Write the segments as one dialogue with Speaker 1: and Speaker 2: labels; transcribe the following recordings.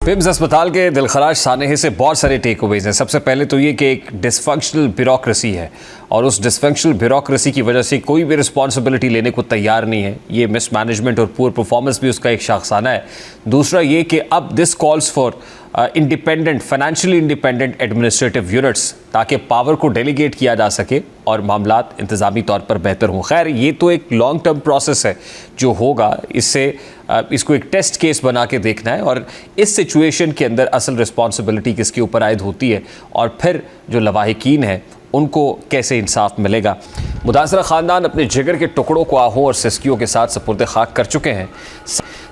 Speaker 1: PIMS अस्पताल के दिलखराश सानहे से बहुत सारे टेक अवेज हैं। सबसे पहले तो ये कि एक डिसफंक्शनल ब्यूरोक्रेसी है और उस डिसफंक्शनल ब्यूरोक्रेसी की वजह से कोई भी रिस्पॉन्सिबिलिटी लेने को तैयार नहीं है। ये मिसमैनेजमेंट और पुअर परफॉर्मेंस भी उसका एक शाखसाना है। दूसरा ये कि अब this calls for independent, financially independent administrative units, ताकि पावर को डेलीगेट किया जा सके और मामलात इंतज़ामी तौर पर बेहतर हों। खैर, ये तो एक लॉन्ग टर्म प्रोसेस है जो होगा। इसको एक टेस्ट केस बना के देखना है और इस सिचुएशन के अंदर असल रिस्पॉन्सिबिलिटी किसके ऊपर आयद होती है और फिर जो लवाहिकीन है उनको कैसे इंसाफ मिलेगा। मुतासरा ख़ानदान अपने जिगर के टुकड़ों को आहों और सिस्कियों के साथ सपुर्द खाक कर चुके हैं।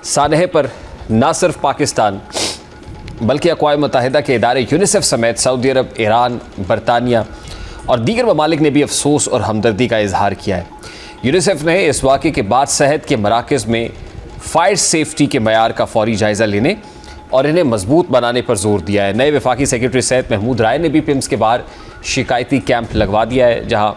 Speaker 1: सानहे पर ना सिर्फ पाकिस्तान बल्कि अक़वाम मुत्तहिदा के इदारे यूनिसेफ समेत सऊदी अरब, ईरान, बरतानिया और दीगर ममालिक ने भी अफसोस और हमदर्दी का इजहार किया है। यूनिसेफ ने इस वाक़े के बाद सेहत के मराकज़ में फायर सेफ्टी के मयार का फौरी जायज़ा लेने और इन्हें मजबूत बनाने पर जोर दिया है। नए वफाकी सेक्रेटरी सेहत महमूद राय ने भी पिम्स के बाहर शिकायती कैंप लगवा दिया है, जहाँ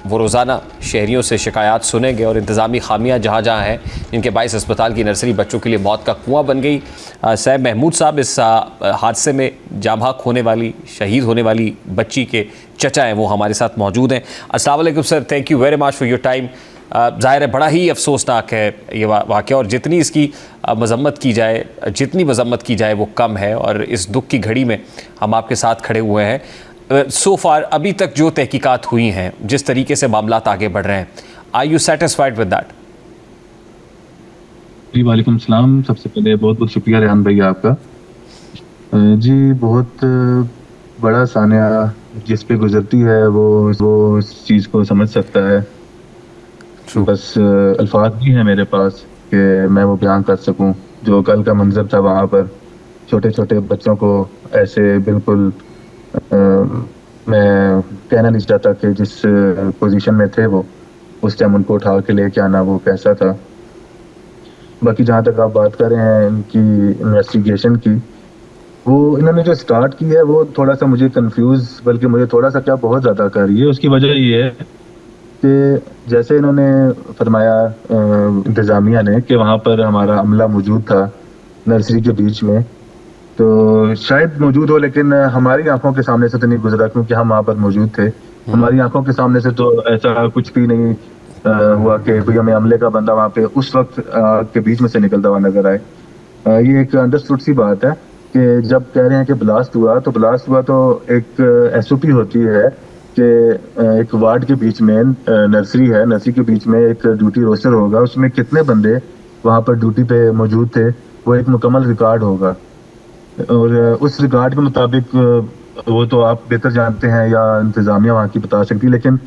Speaker 1: वो रोज़ाना शहरियों से शिकायत सुनेंगे और इंतज़ामी खामियाँ जहाँ जहाँ हैं जिनके बाइस अस्पताल की नर्सरी बच्चों के लिए मौत का कुआं बन गई। सैयद महमूद साहब इस हादसे में जाँबाक होने वाली, शहीद होने वाली बच्ची के चचा हैं, वो हमारे साथ मौजूद हैं। अस्सलाम वालेकुम sir, thank you very much for your time. ज़ाहिर है बड़ा ही अफसोसनाक है ये वाक़या और जितनी इसकी मज़म्मत की जाए, जितनी मज़म्मत की जाए वो कम है और इस दुख की घड़ी में हम आपके साथ खड़े हुए हैं। सो फार अभी तक जो तहकीकात हुई हैं, जिस तरीके से मामलात आगे बढ़ रहे हैं, are you satisfied with that?
Speaker 2: जी वालेकुम सलाम। सबसे पहले बहुत बहुत शुक्रिया रेहान भाई आपका। जी बहुत बड़ा सानिया जिस पे गुजरती है वो इस चीज़ को समझ सकता है। बस अल्फाज भी हैं मेरे पास कि मैं वो बयान कर सकूं। जो कल का मंजर था वहाँ पर छोटे छोटे बच्चों को ऐसे बिल्कुल मैं कहना नहीं चाहता कि जिस पोजीशन में थे वो उस टाइम उनको उठा के लेके आना वो कैसा था। बाकी जहाँ तक आप बात कर रहे हैं इनकी इन्वेस्टिगेशन की, वो इन्होंने जो स्टार्ट की है वो थोड़ा सा मुझे कंफ्यूज, बल्कि मुझे थोड़ा सा क्या बहुत ज़्यादा कर रही है। उसकी वजह ये है कि जैसे इन्होंने फरमाया इंतज़ामिया ने कि वहाँ पर हमारा अमला मौजूद था नर्सरी के बीच में, तो शायद मौजूद हो लेकिन हमारी आंखों के सामने से तो नहीं गुजरा क्योंकि हम वहाँ पर मौजूद थे। हमारी आंखों के सामने से तो ऐसा कुछ भी नहीं हुआ कि कोई हमें अमले का बंदा वहाँ पे उस वक्त के बीच में से निकलता हुआ नजर आए। ये एक अंडरस्टूड सी बात है कि जब कह रहे हैं कि ब्लास्ट हुआ तो एक SOP होती है कि एक वार्ड के बीच में नर्सरी है, नर्सरी के बीच में एक ड्यूटी रोस्टर होगा, उसमें कितने बंदे वहाँ पर ड्यूटी पे मौजूद थे वो एक मुकम्मल रिकॉर्ड होगा और उस रिकॉर्ड के मुताबिक वो तो आप बेहतर जानते हैं या इंतज़ामिया वहाँ की बता सकती है, लेकिन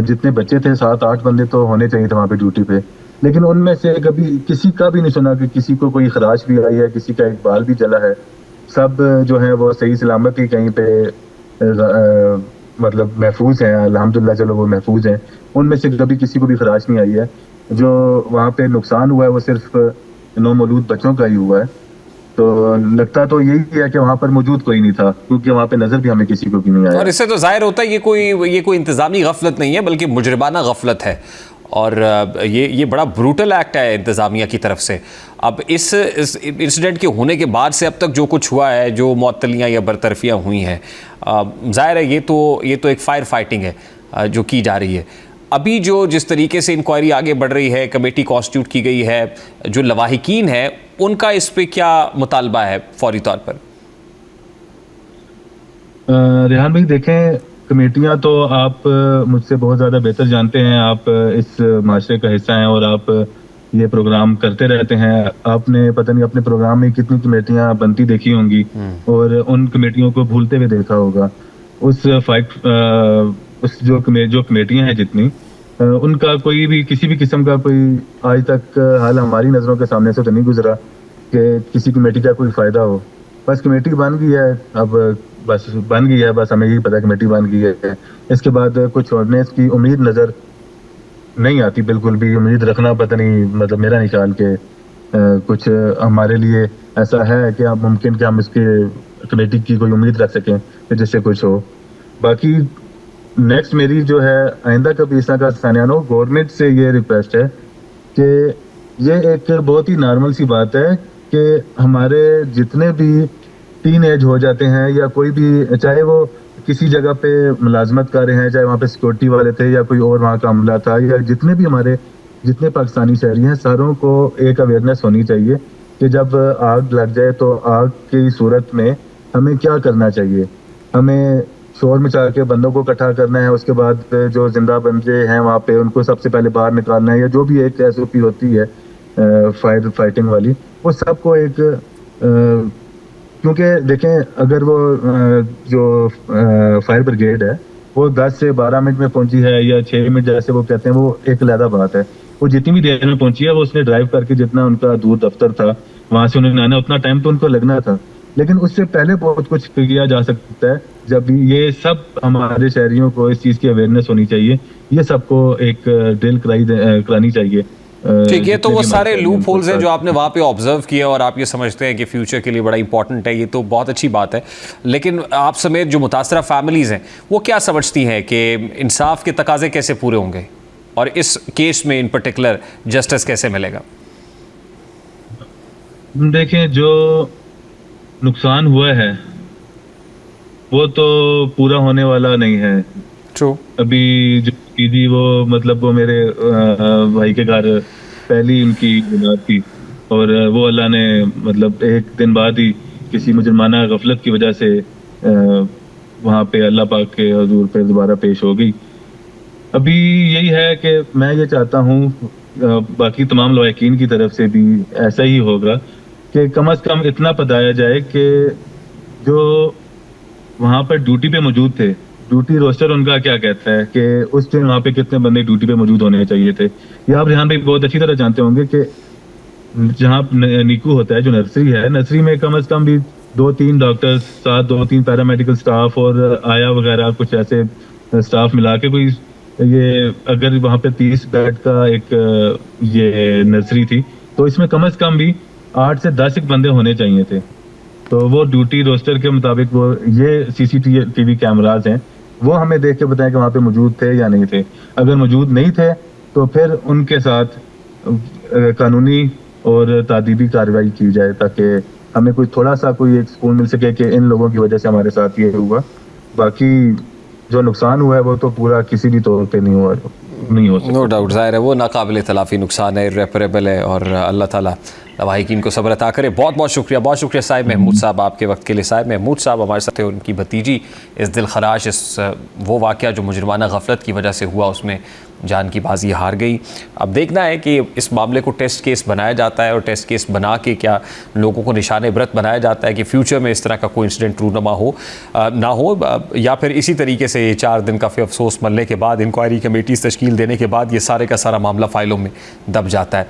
Speaker 2: जितने बच्चे थे 7-8 बंदे तो होने चाहिए थे वहाँ पे ड्यूटी पे, लेकिन उनमें से कभी किसी का भी नहीं सुना कि किसी को कोई खराश भी आई है, किसी का एक बाल भी जला है। सब जो है वो सही सलामत ही कहीं पे मतलब महफूज हैं, अल्हम्दुलिल्लाह, चलो वो महफूज हैं। उनमें से कभी किसी को भी खराश नहीं आई है। जो वहाँ पे नुकसान हुआ है वो सिर्फ नौमौलूद बच्चों का ही हुआ है। तो लगता तो यही है कि वहाँ पर मौजूद कोई नहीं था क्योंकि वहाँ पे नजर भी हमें किसी को भी नहीं आया।
Speaker 1: और इससे तो जाहिर होता है ये कोई इंतज़ामी गफलत नहीं है बल्कि मुजरिमाना गफलत है और ये बड़ा ब्रूटल एक्ट है इंतज़ामिया की तरफ से। अब इस इंसिडेंट के होने के बाद से अब तक जो कुछ हुआ है, जो मअतलियाँ या बरतरफियाँ हुई हैं, ज़ाहिर है ये तो एक फायर फाइटिंग है जो की जा रही है। अभी जिस तरीके से इंक्वायरी आगे बढ़ रही है, कमेटी कॉन्स्टिट्यूट की गई है, जो लवाहिकीन है उनका इस पे क्या मुतालबा है फौरी तौर पर?
Speaker 2: रेहान भाई देखें, कमेटियां तो आप मुझसे बहुत ज़्यादा बेहतर जानते हैं। आप इस माशरे का हिस्सा हैं और आप ये प्रोग्राम करते रहते हैं। आपने पता नहीं अपने प्रोग्राम में कितनी कमेटियां बनती देखी होंगी और उन कमेटियों को भूलते हुए देखा होगा। उस जो कमेटियां हैं जितनी, उनका कोई भी किसी भी किस्म का कोई आज तक हाल हमारी नज़रों के सामने से तो नहीं गुजरा कि किसी कमेटी का कोई फ़ायदा हो। बस कमेटी बन गई है, अब बस बन गई है, बस हमें यही पता है कमेटी बन गई है। इसके बाद कुछ होने की उम्मीद नज़र नहीं आती, बिल्कुल भी उम्मीद रखना पता नहीं, मतलब मेरा नहीं ख्याल के कुछ हमारे लिए ऐसा है कि अब मुमकिन कि हम इसके कमेटी की कोई उम्मीद रख सकें कि जिससे कुछ हो। बाकी नेक्स्ट मेरी जो है आइंदा कभी इस तरह का सानिया हो, गवर्नमेंट से ये रिक्वेस्ट है कि ये एक बहुत ही नॉर्मल सी बात है कि हमारे जितने भी टीन एज हो जाते हैं या कोई भी, चाहे वो किसी जगह पे मुलाजमत कर रहे हैं, चाहे वहाँ पे सिक्योरिटी वाले थे या कोई और वहाँ का अमला था, या जितने भी हमारे जितने पाकिस्तानी शहरी हैं, सारों को एक अवेयरनेस होनी चाहिए कि जब आग लग जाए तो आग की सूरत में हमें क्या करना चाहिए। हमें शोर मचा के बंदों को इकट्ठा करना है, उसके बाद जो जिंदा बंदे हैं वहाँ पे उनको सबसे पहले बाहर निकालना है, या जो भी एक SOP होती है फायर फाइटिंग वाली, वो सबको एक क्योंकि देखें, अगर वो जो फायर ब्रिगेड है वो 10 से 12 मिनट में पहुंची है या 6 मिनट जैसे वो कहते हैं, वो एक अलग बात है। वो जितनी भी देर में पहुंची है, वो उसने ड्राइव करके जितना उनका दूर दफ्तर था वहां से उन्होंने आना, उतना टाइम तो उनको लगना था, लेकिन उससे पहले बहुत कुछ किया जा सकता है। जब ये सब हमारे शहरियों को इस चीज की अवेयरनेस होनी चाहिए, ये सबको एक ड्रिल करानी चाहिए।
Speaker 1: ठीक है, तो
Speaker 2: जितने
Speaker 1: वो
Speaker 2: भी
Speaker 1: सारे
Speaker 2: हमारे
Speaker 1: लूप होल्स हैं
Speaker 2: शहरी
Speaker 1: जो आपने वहाँ पे ऑब्जर्व किए और आप ये समझते हैं कि फ्यूचर के लिए बड़ा इंपॉर्टेंट है, ये तो बहुत अच्छी बात है। लेकिन आप समेत जो मुतासरा फैमिलीज़ हैं वो क्या समझती हैं कि इंसाफ के तकाजे कैसे पूरे होंगे और इस केस में इन पर्टिकुलर जस्टिस कैसे मिलेगा?
Speaker 2: देखें, जो नुकसान हुआ है वो तो पूरा होने वाला नहीं है।
Speaker 1: ट्रू।
Speaker 2: अभी जो दीदी वो मतलब वो मेरे भाई के घर पहली उनकी औलाद थी, और वो अल्लाह ने मतलब एक दिन बाद ही किसी मुजरमाना गफलत की वजह से वहाँ पे अल्लाह पाक के हजूर पे दोबारा पेश हो गई। अभी यही है कि मैं ये चाहता हूँ बाकी तमाम लवाकिन की तरफ से भी ऐसा ही होगा कि कम से कम इतना बताया जाए कि जो वहाँ पर ड्यूटी पे मौजूद थे, ड्यूटी रोस्टर उनका क्या कहता है कि उस दिन वहाँ पे कितने बंदे ड्यूटी पे मौजूद होने चाहिए थे। या आप रेहान भाई बहुत अच्छी तरह जानते होंगे कि जहाँ नीकू होता है, जो नर्सरी है, नर्सरी में कम से कम भी 2-3 डॉक्टर्स, साथ 2-3 पैरामेडिकल स्टाफ और आया वगैरह कुछ ऐसे स्टाफ मिला के कोई, ये अगर वहाँ पे 30 बेड का एक ये नर्सरी थी, तो इसमें कम से कम भी 8 से 10 एक बंदे होने चाहिए थे। तो वो ड्यूटी रोस्टर के मुताबिक वो ये CCTV कैमराज हैं, वो हमें देख के बताएं कि वहाँ पे मौजूद थे या नहीं थे। अगर मौजूद नहीं थे तो फिर उनके साथ कानूनी और तादीबी कार्रवाई की जाए, ताकि हमें कोई थोड़ा सा कोई एक सुकून मिल सके कि इन लोगों की वजह से हमारे साथ ये हुआ। बाकी जो नुकसान हुआ है वो तो पूरा किसी भी तौर पे नहीं हो सकता।
Speaker 1: नो डाउट, ज़ाहिर है वो नाकाबिल तलाफ़ी नुकसान है, इर्रेपरेबल है, और अल्लाह ताला लवाहिकीन को सब्र अता करे। बहुत बहुत शुक्रिया साहिब महमूद साहब आपके वक्त के लिए। साहिब महमूद साहब हमारे साथ थे, उनकी भतीजी इस दिल खराश, इस वो वाक़या जो मुजरमाना गफलत की वजह से हुआ उसमें जान की बाजी हार गई। अब देखना है कि इस मामले को टेस्ट केस बनाया जाता है और टेस्ट केस बना के क्या लोगों को निशान इबरत बनाया जाता है कि फ्यूचर में इस तरह का कोई इंसिडेंट रूनमा ना हो, या फिर इसी तरीके से 4 दिन का फिर अफसोस मलने के बाद, इंक्वायरी कमेटीज़ तश्कील देने के बाद ये सारे का सारा मामला फ़ाइलों में दब जाता है।